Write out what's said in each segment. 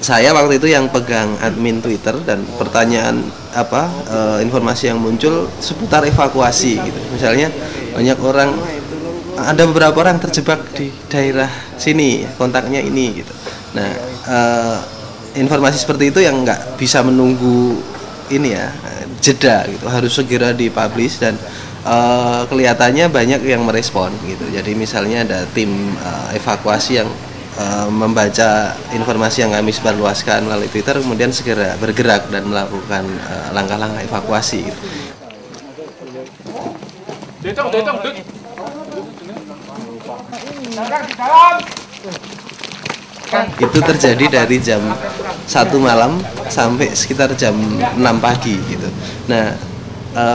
Saya waktu itu yang pegang admin Twitter, dan pertanyaan informasi yang muncul seputar evakuasi gitu. Misalnya banyak orang, ada beberapa orang terjebak di daerah sini, kontaknya ini gitu. Nah, informasi seperti itu yang nggak bisa menunggu ini ya, jeda gitu, harus segera dipublish, dan kelihatannya banyak yang merespon gitu. Jadi misalnya ada tim evakuasi yang membaca informasi yang kami sebarluaskan melalui Twitter, kemudian segera bergerak dan melakukan langkah-langkah evakuasi gitu. Itu terjadi dari jam 1 malam sampai sekitar jam 6 pagi gitu. Nah,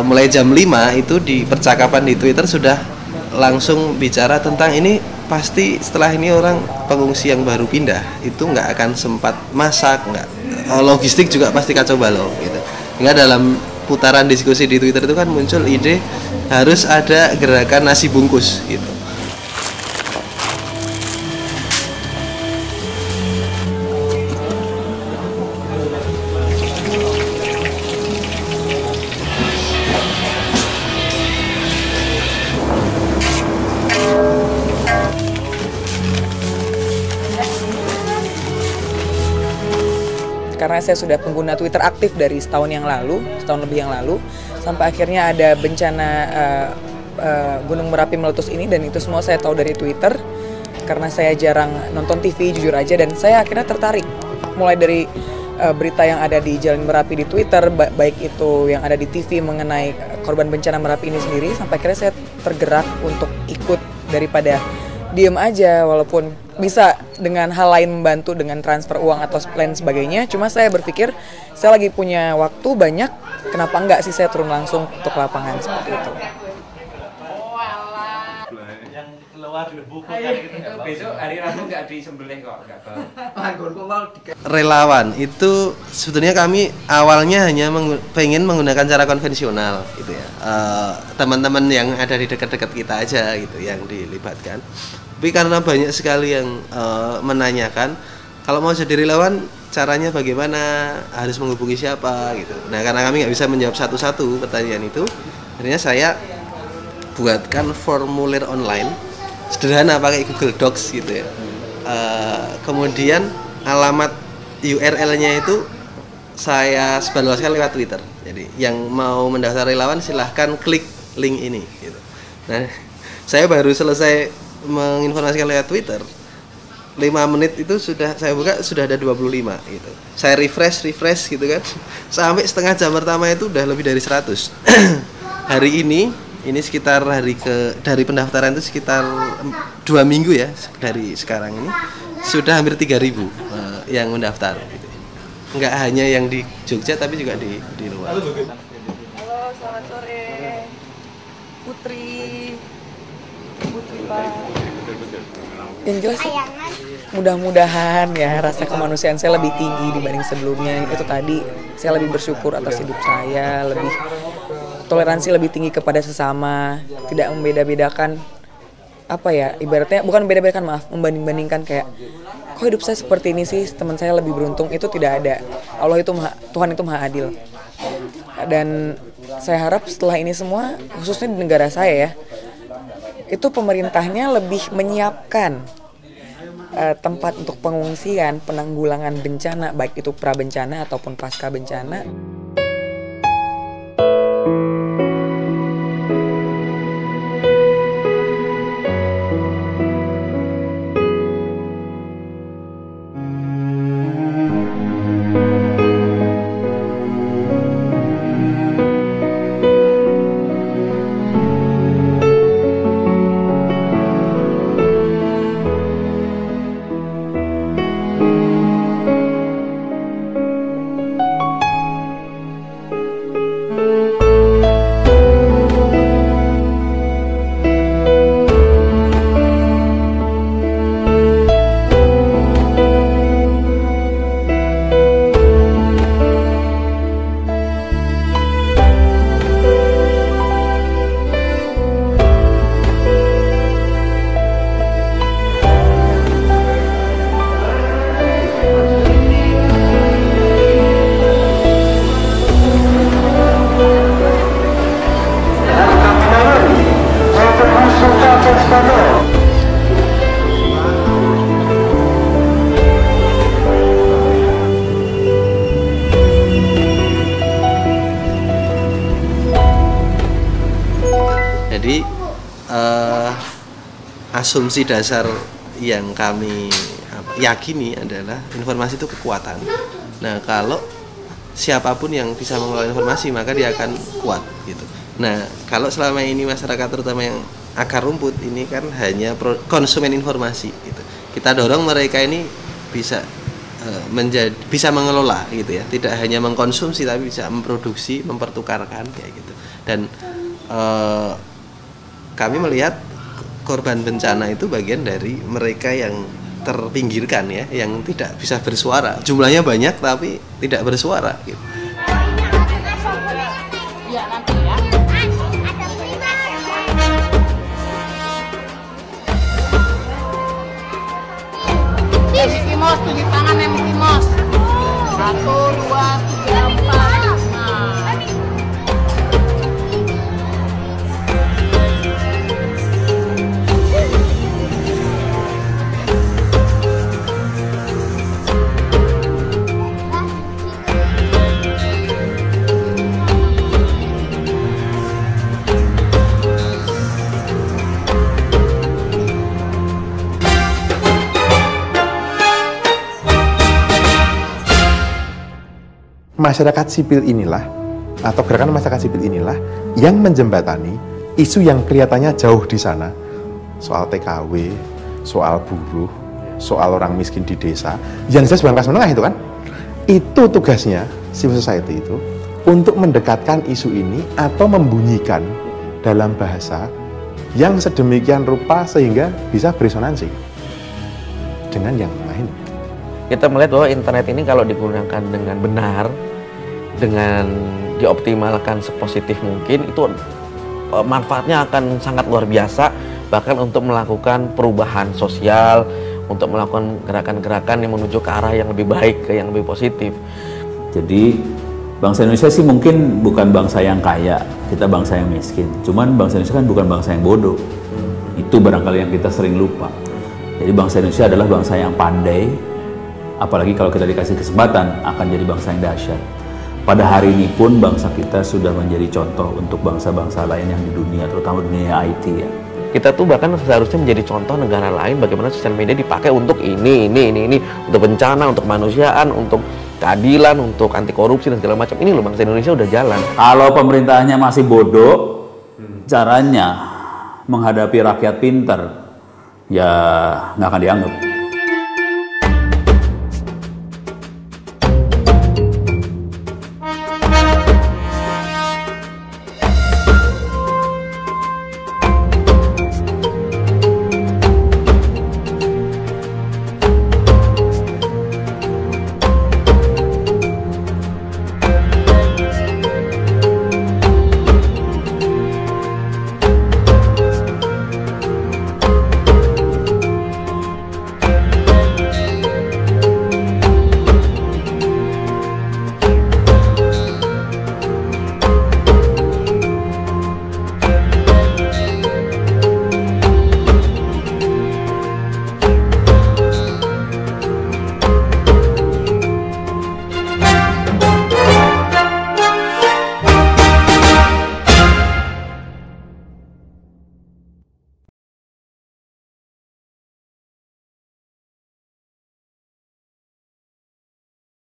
mulai jam 5 itu di percakapan di Twitter sudah langsung bicara tentang ini, pasti setelah ini orang pengungsi yang baru pindah itu nggak akan sempat masak, logistik juga pasti kacau balau gitu. Hingga dalam putaran diskusi di Twitter itu kan muncul ide harus ada gerakan nasi bungkus gitu. Karena saya sudah pengguna Twitter aktif dari setahun lebih yang lalu, sampai akhirnya ada bencana Gunung Merapi meletus ini, dan itu semua saya tahu dari Twitter. Karena saya jarang nonton TV jujur aja, dan saya akhirnya tertarik mulai dari berita yang ada di Jalan Merapi di Twitter, baik itu yang ada di TV mengenai korban bencana Merapi ini sendiri, sampai akhirnya saya tergerak untuk ikut daripada diem aja, walaupun bisa dengan hal lain membantu dengan transfer uang atau lain sebagainya. Cuma saya berpikir saya lagi punya waktu banyak, kenapa enggak sih saya turun langsung untuk lapangan seperti itu. Besok hari Rabu nggak disembelih kok, nggak tahu. Relawan itu sebetulnya kami awalnya hanya pengen menggunakan cara konvensional gitu ya, teman-teman yang ada di dekat-dekat kita aja gitu yang dilibatkan. Tapi karena banyak sekali yang menanyakan kalau mau jadi relawan caranya bagaimana, harus menghubungi siapa gitu. Nah, karena kami nggak bisa menjawab satu-satu pertanyaan itu, akhirnya saya buatkan formulir online sederhana pakai Google Docs gitu ya. Kemudian alamat URL-nya itu saya sebarluaskan lewat Twitter. Jadi yang mau mendaftar relawan silahkan klik link ini gitu. Nah, saya baru selesai menginformasikan lewat Twitter, 5 menit itu sudah saya buka, sudah ada 25 gitu. Saya refresh gitu kan, sampai setengah jam pertama itu udah lebih dari 100. Hari ini sekitar dari pendaftaran itu sekitar 2 minggu ya, dari sekarang ini sudah hampir 3.000 yang mendaftar gitu. Nggak hanya yang di Jogja tapi juga di luar. Halo, selamat sore. Putri Pak. Yang jelas mudah-mudahan ya rasa kemanusiaan saya lebih tinggi dibanding sebelumnya. Itu tadi saya lebih bersyukur atas hidup saya, lebih toleransi lebih tinggi kepada sesama, tidak membeda-bedakan ibaratnya bukan membeda-bedakan, membanding-bandingkan kayak kok hidup saya seperti ini sih, teman saya lebih beruntung, itu tidak ada. Tuhan itu maha adil. Dan saya harap setelah ini semua, khususnya di negara saya ya, itu pemerintahnya lebih menyiapkan tempat untuk pengungsian, penanggulangan bencana, baik itu pra bencana ataupun pasca bencana. Jadi asumsi dasar yang kami yakini adalah informasi itu kekuatan. Nah, kalau siapapun yang bisa mengelola informasi maka dia akan kuat gitu. Nah, kalau selama ini masyarakat terutama yang akar rumput ini kan hanya konsumen informasi gitu. Kita dorong mereka ini bisa bisa mengelola gitu ya, tidak hanya mengkonsumsi tapi bisa memproduksi, mempertukarkan kayak gitu. Dan kami melihat korban bencana itu bagian dari mereka yang terpinggirkan ya, yang tidak bisa bersuara. Jumlahnya banyak tapi tidak bersuara gitu. Mickey Mouse, tunjuk tangan ya Mickey Mouse. 1, 2, 3, 4. Masyarakat sipil inilah, atau gerakan masyarakat sipil inilah yang menjembatani isu yang kelihatannya jauh di sana, soal TKW, soal buruh, soal orang miskin di desa, yang jelas bukan kelas menengah itu kan. Itu tugasnya civil society itu, untuk mendekatkan isu ini atau membunyikan dalam bahasa yang sedemikian rupa sehingga bisa beresonansi dengan yang lain. Kita melihat bahwa internet ini kalau digunakan dengan benar, dengan dioptimalkan sepositif mungkin, itu manfaatnya akan sangat luar biasa, bahkan untuk melakukan perubahan sosial, untuk melakukan gerakan-gerakan yang menuju ke arah yang lebih baik, ke yang lebih positif. Jadi bangsa Indonesia sih mungkin bukan bangsa yang kaya, kita bangsa yang miskin. Cuman bangsa Indonesia kan bukan bangsa yang bodoh. Itu barangkali yang kita sering lupa. Jadi bangsa Indonesia adalah bangsa yang pandai, apalagi kalau kita dikasih kesempatan akan jadi bangsa yang dahsyat. Pada hari ini pun bangsa kita sudah menjadi contoh untuk bangsa-bangsa lain yang di dunia, terutama dunia IT ya. Kita tuh bahkan seharusnya menjadi contoh negara lain bagaimana sosial media dipakai untuk ini, untuk bencana, untuk kemanusiaan, untuk keadilan, untuk anti korupsi dan segala macam. Ini loh bangsa Indonesia udah jalan. Kalau pemerintahnya masih bodoh, caranya menghadapi rakyat pintar ya nggak akan dianggap.